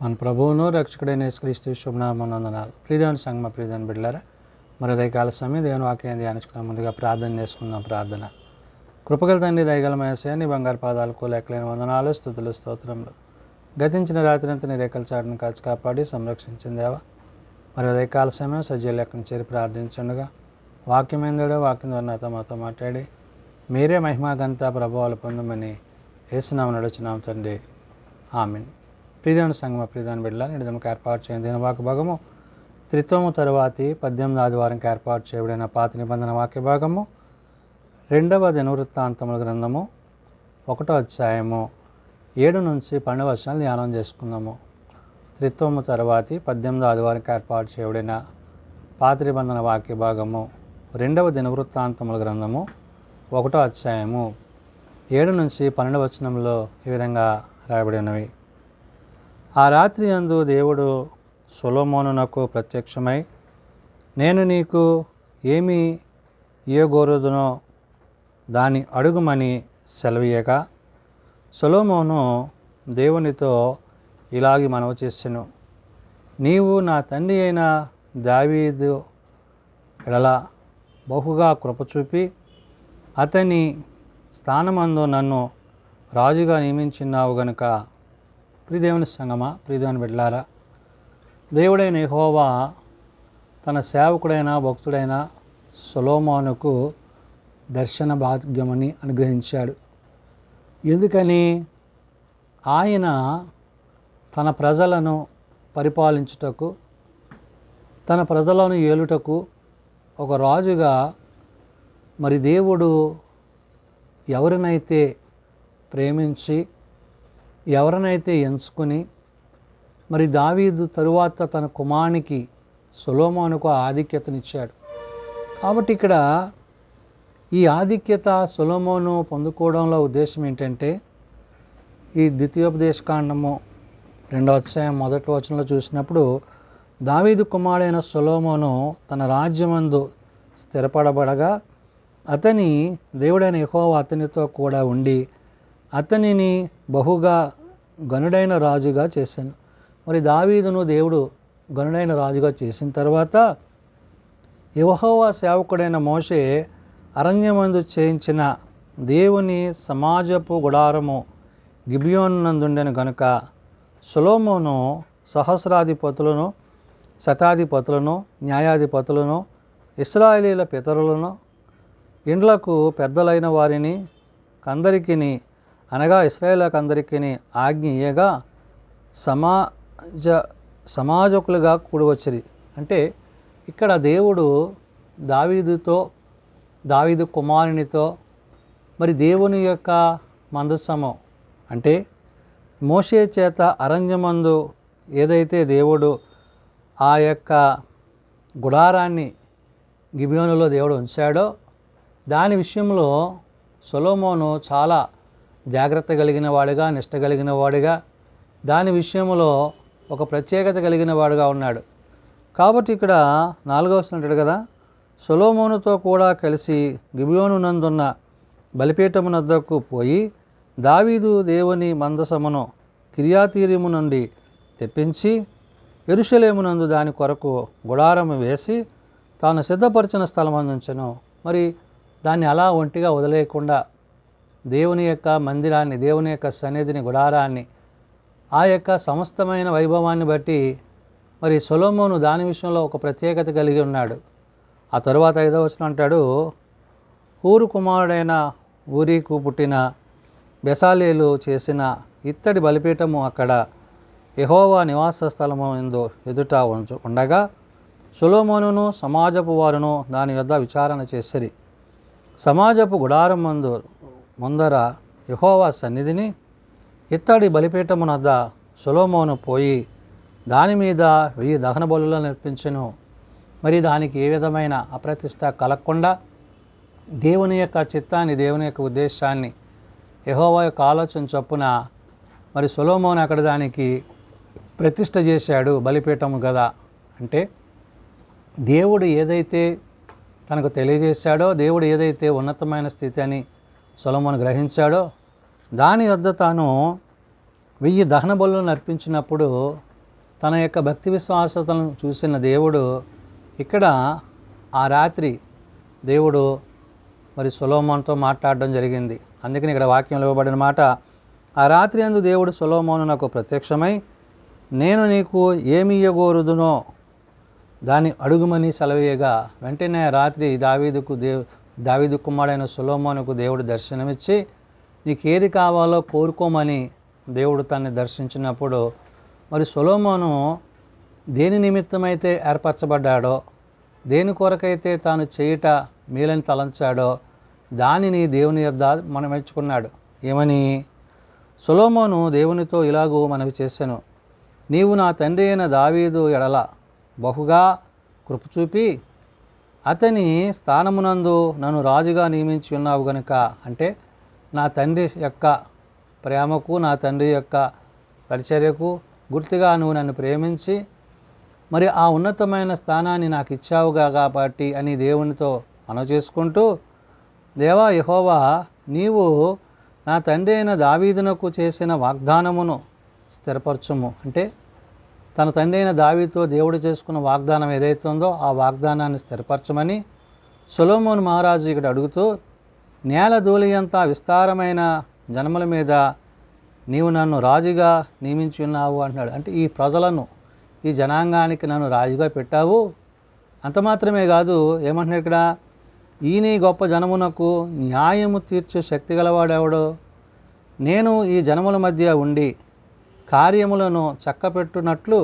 మన ప్రభువును రక్షకుడైన యేసుక్రీస్తు శుభనామమునందనాలు. ప్రియదేవుని సంగమ ప్రియదేవుని బిడ్డలారా, మరి ఉదయకాల సమయం దేవుని వాక్యాన్ని ధ్యానించుకున్న ముందుగా ప్రార్థన చేసుకుందాం. ప్రార్థన. కృపగల తండ్రి, దయగల యేసయ్య, నీ బంగారు పాదాలకు లెక్కలేని వందనాలు, స్తుతులు, స్తోత్రములు. గతించిన రాత్రి అంతా నీ రేఖల చాటును కాచి కాపాడి సంరక్షించిందేవా. మరి ఉదయకాల సమయం సజీవ లెక్కను చేరి ప్రార్థించుండగా వాక్యం ఏందాడో వాక్యం ద్వారా నాతో మాతో మాట్లాడి మీరే మహిమా ఘనత ప్రభావాలు పొందమని యేసునామమున నడుచున్నాం తండ్రి. ఆమేన్. ప్రియదేవుని సంగమ ప్రియదేవుని బిడ్డల నిజంగా ఏర్పాటు చేయని దినవాక్య భాగము త్రిత్వము తరువాతి 18వ ఆదివారంకి ఏర్పాటు చేయబడిన పాత నిబంధన వాక్య భాగము 2వ దినవృత్తాంతముల గ్రంథము 1వ అధ్యాయము 7 నుంచి 12 వచనాలు ధ్యానం చేసుకుందాము. త్రిత్వము తరువాతి 18వ ఆదివారంకి ఏర్పాటు చేయబడిన పాత నిబంధన వాక్య భాగము 2వ దినవృత్తాంతముల గ్రంథము 1వ అధ్యాయము 7 నుంచి 12 వచనంలో ఈ విధంగా రాయబడి ఉన్నవి. ఆ రాత్రి యందు దేవుడు సొలొమోనునకు ప్రత్యక్షమై, నేను నీకు ఏమి ఇయ్యగోరుదునో దాన్ని అడుగుమని సెలవీయగా, సొలొమోను దేవునితో ఇలాగి మనవి చేసెను. నీవు నా తండ్రి అయిన దావీదు ఎడల బహుగా కృపచూపి అతని స్థానమందు నన్ను రాజుగా నియమించినావు గనుక. ప్రియదేవుని సంగమా ప్రియదేవుని బిడ్డలారా, దేవుడైన యెహోవా తన సేవకుడైన భక్తుడైన సొలొమోనుకు దర్శన భాగ్యమని అనుగ్రహించాడు. ఎందుకని? ఆయన తన ప్రజలను పరిపాలించుటకు, తన ప్రజలను ఏలుటకు ఒక రాజుగా మరి దేవుడు ఎవరినైతే ప్రేమించి ఎవరినైతే ఎంచుకొని మరి దావీదు తరువాత తన కుమారునికి సొలొమోనుకు ఆధిక్యతనిచ్చాడు. కాబట్టి ఇక్కడ ఈ ఆధిక్యత సొలొమోను పొందుకోవడంలో ఉద్దేశం ఏంటంటే, ఈ ద్వితీయోపదేశకాండము 2వ అధ్యాయం 1వ వచనంలో చూసినప్పుడు దావీదు కుమారుడైన సొలొమోను తన రాజ్యమందు స్థిరపడబడగా అతని దేవుడైన యెహోవా అతనితో కూడా ఉండి అతనిని బహుగా గనుడైన రాజుగా చేశాను. మరి దావీదును దేవుడు గనుడైన రాజుగా చేసిన తర్వాత యెహోవా సేవకుడైన మోషే అరణ్యమందు చేయించిన దేవుని సమాజపు గుడారము గిబియోనునందుండెను గనుక సొలొమోను సహస్రాధిపతులను, శతాధిపతులను, న్యాయాధిపతులను, ఇశ్రాయేలీల పితరులను, ఇండ్లకు పెద్దలైన వారిని కందరికిని అనగా ఇశ్రాయేలుకందరికిని ఆజ్ఞ ఇయ్యగా సమాజకులుగా కూడివచ్చిరి. అంటే ఇక్కడ దేవుడు దావీదు కుమారునితో మరి దేవుని యొక్క మందసము అంటే మోషే చేత అరణ్యమందు ఏదైతే దేవుడు ఆ యొక్క గుడారాన్ని గిబియోనులో దేవుడు ఉంచాడో దాని విషయంలో సొలొమోను చాలా జాగ్రత్త కలిగిన వాడుగా, నిష్ట కలిగిన వాడుగా, దాని విషయంలో ఒక ప్రత్యేకత కలిగిన వాడుగా ఉన్నాడు. కాబట్టి ఇక్కడ 4వ వచనం అంటాడు కదా, సొలొమోనుతో కూడా కలిసి గిబియోనునందున్న బలిపీఠమునొద్దకు పోయి దావీదు దేవుని మందసమును కిర్యాతీరీము నుండి తెప్పించి యెరూషలేమునందు దాని కొరకు గుడారము వేసి తాను సిద్ధపరిచిన స్థలమందుంచెను. మరి దాన్ని అలా ఒంటిగా వదిలేయకుండా దేవుని యొక్క మందిరాన్ని, దేవుని యొక్క సన్నిధిని, గుడారాన్ని, ఆ యొక్క సమస్తమైన వైభవాన్ని బట్టి మరి సొలొమోను దాని విషయంలో ఒక ప్రత్యేకత కలిగి ఉన్నాడు. ఆ తరువాత 5వ వచనం అంటాడు, హూరు కుమారుడైన ఊరీకు పుట్టిన బెసాలేలు చేసిన ఇత్తడి బలిపీఠము అక్కడ యెహోవా నివాస స్థలము ఎందు ఎదుట ఉండగా సొలొమోనును సమాజపు వారును దాని యొద్ద విచారణ చేసిరి. సమాజపు గుడారం ముందర యెహోవా సన్నిధిని ఇత్తడి బలిపీఠమునొద్ద సొలొమోను పోయి దాని మీద 1000 దహన బలులను అర్పించెను. మరి దానికి ఏ విధమైన అప్రతిష్ట కలగకుండా దేవుని యొక్క చిత్తాన్ని, దేవుని యొక్క ఉద్దేశాన్ని, యెహోవా యొక్క ఆలోచన చొప్పున మరి సొలొమోను అక్కడ దానికి ప్రతిష్ట చేశాడు. బలిపీఠము కదా అంటే దేవుడు ఏదైతే తనకు తెలియజేశాడో, దేవుడు ఏదైతే ఉన్నతమైన స్థితి అని సొలొమోను గ్రహించాడో దాని వద్ద తాను 1000 దహన బలులను అర్పించినప్పుడు తన యొక్క భక్తి విశ్వాసతలను చూసిన దేవుడు ఇక్కడ ఆ రాత్రి దేవుడు మరి సొలొమోనుతో మాట్లాడడం జరిగింది. అందుకని ఇక్కడ వాక్యంలో ఇవ్వబడిన మాట, ఆ రాత్రి యందు దేవుడు సొలొమోనునకు ప్రత్యక్షమై, నేను నీకు ఏమి ఇయ్యగోరుదునో దాన్ని అడుగుమని సెలవీయగా, వెంటనే రాత్రి దావీదు కుమారుడైన సొలొమోనుకు దేవుడు దర్శనమిచ్చి, నీకేది కావాలో కోరుకోమని దేవుడు తనని దర్శించినప్పుడు, మరి సొలొమోను దేని నిమిత్తమైతే ఏర్పరచబడ్డాడో, దేని కొరకైతే తాను చేయుట మేలని తలంచాడో దానిని దేవుని యొద్ద మనం మెచ్చుకున్నాడు. ఏమని? సొలొమోను దేవునితో ఇలాగూ మనవి చేశాను, నీవు నా తండ్రి అయిన దావీదు ఎడల బహుగా కృప చూపి అతని స్థానమునందు నన్ను రాజుగా నియమించి ఉన్నావు గనుక, అంటే నా తండ్రి యొక్క ప్రేమకు, నా తండ్రి యొక్క పరిచర్యకు గుర్తుగా నువ్వు నన్ను ప్రేమించి మరి ఆ ఉన్నతమైన స్థానాన్ని నాకు ఇచ్చావుగా కాబట్టి అని దేవునితో మనవి చేసుకుంటూ, దేవా యెహోవా, నీవు నా తండ్రి అయిన దావీదునకు చేసిన వాగ్దానమును స్థిరపరచుము. అంటే తన తండ్రి అయిన దావీదుతో దేవుడు చేసుకున్న వాగ్దానం ఏదైతే ఉందో ఆ వాగ్దానాన్ని స్థిరపరచమని సొలొమోను మహారాజు ఇక్కడ అడుగుతూ, నేల ధూళియంత విస్తారమైన జనముల మీద నీవు నన్ను రాజుగా నియమించి ఉన్నావు అంటున్నాడు. అంటే ఈ ప్రజలను, ఈ జనాంగానికి నన్ను రాజుగా పెట్టావు. అంత మాత్రమే కాదు, ఏమంటున్నాడు ఇక్కడ, ఈ నీ గొప్ప జనమునకు న్యాయము తీర్చు శక్తి గలవాడెవడో, నేను ఈ జనముల మధ్య ఉండి కార్యములను చక్కపెట్టునట్లు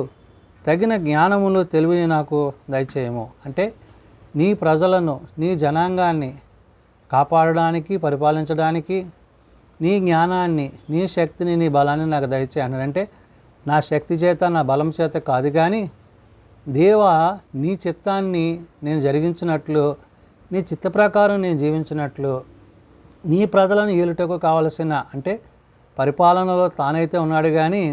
తగిన జ్ఞానములు తెలివిని నాకు దయచేయము. అంటే నీ ప్రజలను, నీ జనాంగాన్ని కాపాడడానికి, పరిపాలించడానికి నీ జ్ఞానాన్ని, నీ శక్తిని, నీ బలాన్ని నాకు దయచేయి అన్నాడంటే నా శక్తి చేత, నా బలం చేత కాదు, కానీ దేవా నీ చిత్తాన్ని నేను జరిగించినట్లు, నీ చిత్త ప్రకారం నేను జీవించినట్లు, నీ ప్రజలను ఏలుటకు కావలసిన, అంటే పరిపాలనలో తానైతే ఉన్నాడు కానీ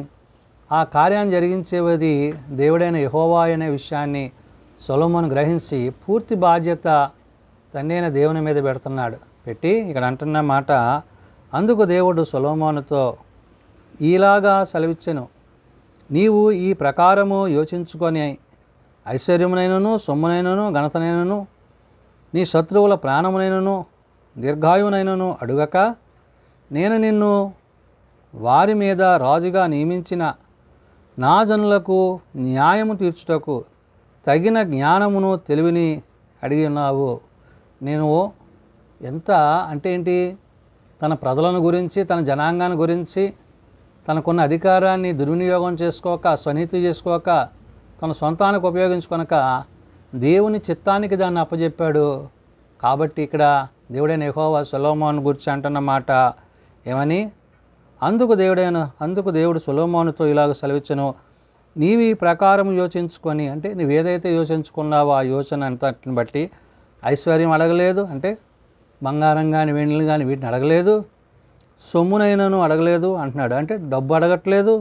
ఆ కార్యాన్ని జరిగించేది దేవుడైన యెహోవా అనే విషయాన్ని సొలొమోను గ్రహించి పూర్తి బాధ్యత తండ్రైన దేవుని మీద పెట్టి ఇక్కడ అంటున్న మాట, అందుకు దేవుడు సొలొమోనుతో ఈలాగా సెలవిచ్చెను, నీవు ఈ ప్రకారము యోచించుకొని ఐశ్వర్యమునైనను, సొమ్మునైనను, ఘనతనైనను, నీ శత్రువుల ప్రాణమునైనను, దీర్ఘాయువునైనను అడుగక, నేను నిన్ను వారి మీద రాజుగా నియమించిన నా జనులకు న్యాయము తీర్చుటకు తగిన జ్ఞానమును, తెలివిని అడిగి ఉన్నావు. నేను ఎంత అంటే ఏంటి, తన ప్రజలను గురించి, తన జనాంగాన్ని గురించి, తనకున్న అధికారాన్ని దుర్వినియోగం చేసుకోక, స్వనీతి చేసుకోక, తన సొంతానికి ఉపయోగించుకొనక దేవుని చిత్తానికి దాన్ని అప్పచెప్పాడు. కాబట్టి ఇక్కడ దేవుడైన యెహోవా సొలొమోను గురించి అంటున్న మాట ఏమని, అందుకు దేవుడు సొలొమోనుతో ఇలాగ సెలవిచ్చెను, నీవు ఈ ప్రకారం యోచించుకొని, అంటే నువ్వేదైతే యోచించుకున్నావో ఆ యోచన అంతటిని బట్టి ఐశ్వర్యం అడగలేదు, అంటే బంగారం కానీ వెండిలు కానీ వీటిని అడగలేదు, సొమ్మునైనను అడగలేదు అంటున్నాడు. అంటే డబ్బు అడగట్లేదు,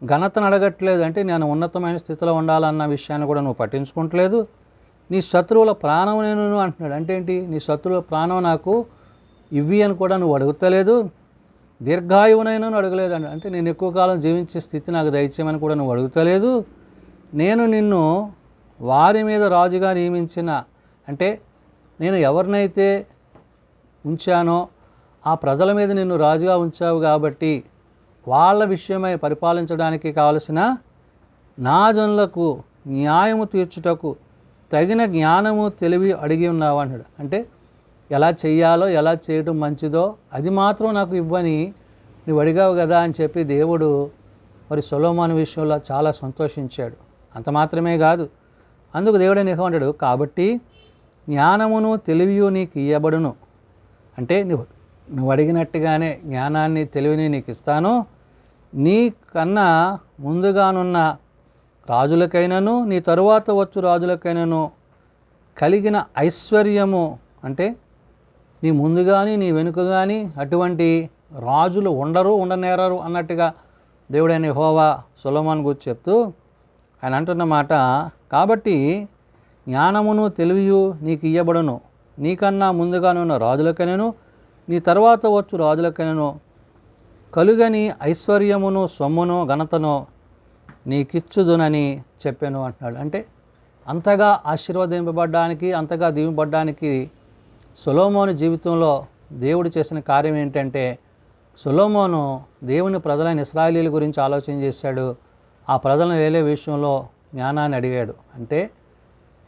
ఘనతను అడగట్లేదు, అంటే నేను ఉన్నతమైన స్థితిలో ఉండాలన్న విషయాన్ని కూడా నువ్వు పట్టించుకోవట్లేదు, నీ శత్రువుల ప్రాణమునైనను అంటున్నాడు. అంటే ఏంటి, నీ శత్రువుల ప్రాణం నాకు ఇవ్వి అని కూడా నువ్వు అడుగుతలేదు, దీర్ఘాయువునైనా అడగలేదు అంటే నేను ఎక్కువ కాలం జీవించే స్థితి నాకు దయచేయమని కూడా నువ్వు అడుగుతలేదు, నేను నిన్ను వారి మీద రాజుగా నియమించిన, అంటే నేను ఎవరినైతే ఉంచానో ఆ ప్రజల మీద నిన్ను రాజుగా ఉంచావు కాబట్టి వాళ్ళ విషయమై పరిపాలించడానికి కావలసిన నా జనులకు న్యాయము తీర్చుటకు తగిన జ్ఞానము, తెలివి అడిగి ఉన్నావు అంటాడు. అంటే ఎలా చెయ్యాలో, ఎలా చేయడం మంచిదో అది మాత్రం నాకు ఇవ్వని నువ్వు అడిగావు కదా అని చెప్పి దేవుడు మరి సొలొమోను విషయంలో చాలా సంతోషించాడు. అంత మాత్రమే కాదు, అందుకు దేవుడైన యెహోవా అంటాడు, కాబట్టి జ్ఞానమును, తెలివియు నీకు ఇయ్యబడును. అంటే నువ్వు అడిగినట్టుగానే జ్ఞానాన్ని, తెలివిని నీకు ఇస్తాను. నీ కన్నా ముందుగానున్న రాజులకైనను, నీ తరువాత వచ్చు రాజులకైనను కలిగిన ఐశ్వర్యము, అంటే నీ ముందు కానీ నీ వెనుక కానీ అటువంటి రాజులు ఉండనేరరు అన్నట్టుగా దేవుడైన యెహోవా సొలొమోను గురించి చెప్తూ ఆయన అంటున్న మాట, కాబట్టి జ్ఞానమును, తెలివియు నీకు ఇయ్యబడును. నీకన్నా ముందుగానున్న రాజులకైనను, నీ తర్వాత వచ్చు రాజులకైనను కలుగని ఐశ్వర్యమును, సొమ్మును, ఘనతను నీకిచ్చుదునని చెప్పాను అంటున్నాడు. అంటే అంతగా ఆశీర్వదింపబడ్డానికి, అంతగా దీవింపబడ్డానికి సొలొమోను జీవితంలో దేవుడు చేసిన కార్యం ఏంటంటే, సొలొమోను దేవుని ప్రజలైన ఇశ్రాయేలీయుల గురించి ఆలోచన చేశాడు. ఆ ప్రజలను వేలే విషయంలో జ్ఞానాన్ని అడిగాడు. అంటే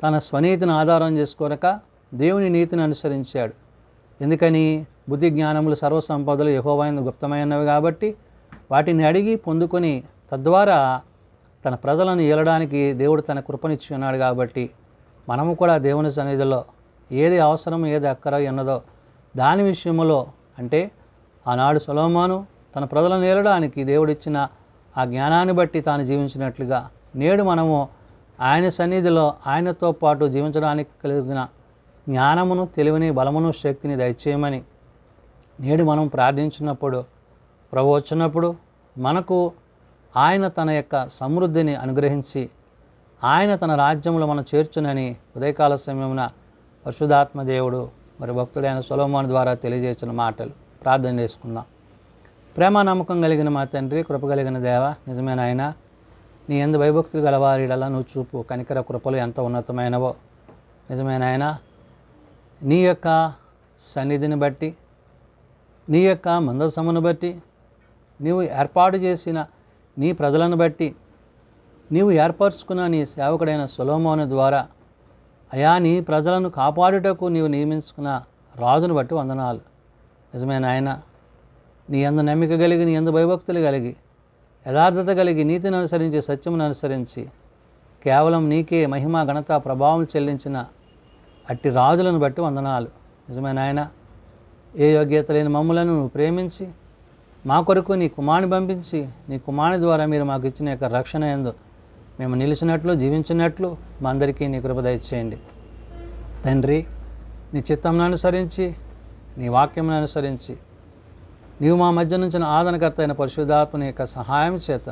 తన స్వనీతిని ఆధారం చేసుకోనక దేవుని నీతిని అనుసరించాడు. ఎందుకని? బుద్ధి జ్ఞానములు సర్వసంపదలు యెహోవాయందు గుప్తమైనవి కాబట్టి వాటిని అడిగి పొందుకొని తద్వారా తన ప్రజలను ఏలడానికి దేవుడు తన కృపనిచ్చి ఉన్నాడు. కాబట్టి మనము కూడా దేవుని సన్నిధిలో ఏది అవసరం, ఏది అక్కర ఉన్నదో దాని విషయంలో, అంటే ఆనాడు సొలొమోను తన ప్రజలను ఏలడానికి దేవుడిచ్చిన ఆ జ్ఞానాన్ని బట్టి తాను జీవించినట్లుగా నేడు మనము ఆయన సన్నిధిలో ఆయనతో పాటు జీవించడానికి కలిగిన జ్ఞానమును, తెలివిని, బలమును, శక్తిని దయచేయమని నేడు మనం ప్రార్థించినప్పుడు, ప్రభు వచ్చినప్పుడు మనకు ఆయన తన యొక్క సమృద్ధిని అనుగ్రహించి ఆయన తన రాజ్యంలో మనం చేర్చునని ఉదయకాల సమయమున పరిశుద్ధాత్మ దేవుడు మరి భక్తుడైన సొలొమోను ద్వారా తెలియజేసిన మాటలు ప్రార్థన చేసుకుందాం. ప్రేమ నమ్మకం కలిగిన మా తండ్రి, కృప కలిగిన దేవ, నిజమైన ఆయన, నీ యందు భయభక్తులు గలవారిడలా నువ్వు చూపు కనికర కృపలు ఎంత ఉన్నతమైనవో. నిజమైన ఆయన, నీ యొక్క సన్నిధిని బట్టి, నీ యొక్క మందసమును బట్టి, నీవు ఏర్పాటు చేసిన నీ ప్రజలను బట్టి, నీవు ఏర్పరచుకున్న నీ సేవకుడైన సొలొమోను ద్వారా అయా నీ ప్రజలను కాపాడుటకు నీవు నియమించుకున్న రాజును బట్టి వందనాలు. నిజమైన ఆయన, నీ యందు నమ్మిక కలిగి, నీ యందు భయభక్తులు కలిగి, యథార్థత కలిగి, నీతిని అనుసరించి, సత్యమును అనుసరించి కేవలం నీకే మహిమ, ఘనత, ప్రభావం చెల్లించిన అట్టి రాజులను బట్టి వందనాలు. నిజమైన ఆయన, ఏ యోగ్యత లేని మమ్ములను నువ్వు ప్రేమించి మా కొరకు నీ కుమారుని పంపించి, నీ కుమారుని ద్వారా మీరు మాకు ఇచ్చిన యొక్క రక్షణ యందు మేము నిలిచినట్లు, జీవించినట్లు మా అందరికీ నీ కృప దయచేయండి. తండ్రి, నీ చిత్తంను అనుసరించి, నీ వాక్యమును అనుసరించి నీవు మా మధ్య నుంచిన ఆదరణకర్త అయిన పరిశుద్ధాత్మని యొక్క సహాయం చేత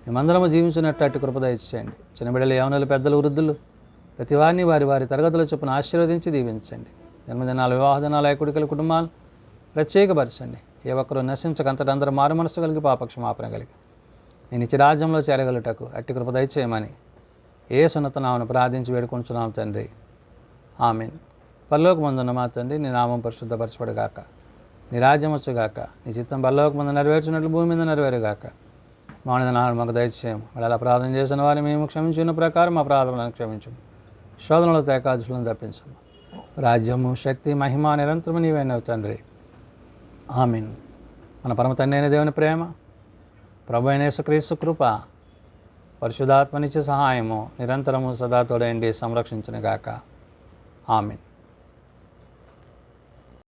మేమందరము జీవించినట్టు అట్టి కృప దయచేయండి. చిన్నబిడ్డలు, యవనులు, పెద్దలు, వృద్ధులు ప్రతి వారిని వారి వారి తరగతుల చొప్పున ఆశీర్వదించి దీవించండి. జన్మదినాలు, వివాహ దినాలు, ఐకుడికల కుటుంబాలు ప్రత్యేకపరచండి. ఏ ఒక్కరూ నశించకంతటి అందరూ మారు మనసు కలిగి పాపక్షమాపణ కలిగి నేను ఇచ్చి రాజ్యంలో చేరగలుగుటకు అట్టి కృప దయచేయమని యేసు నామమున ప్రార్థించి వేడుకొంచున్నాం తండ్రి. ఆమేన్. పరలోకమందున్న మా తండ్రి, నీ నామం పరిశుద్ధపరచబడుగాక, నీ రాజ్యం వచ్చుగాక, నీ చిత్తం పరలోకమందు నెరవేర్చినట్లు భూమి మీద నెరవేరుగాక. మానవ నాడు మాకు దయచేయం. మళ్ళీ అలా ప్రార్థన చేసిన వారిని మేము క్షమించిన ప్రకారం మా ప్రార్థనలను క్షమించము. శోధనలో ఏకాదశులను తప్పించము. రాజ్యము, శక్తి, మహిమ నిరంతరము నీవైనవు తండ్రి. ఆమేన్. మన పరమ తండ్రి అయిన దేవుని ప్రేమ, ప్రభు అయిన యేసుక్రీస్తు కృప, పరిశుద్ధాత్మనిచ్చే సహాయము నిరంతరము సదా తోడైండి సంరక్షించునుగాక. ఆమేన్.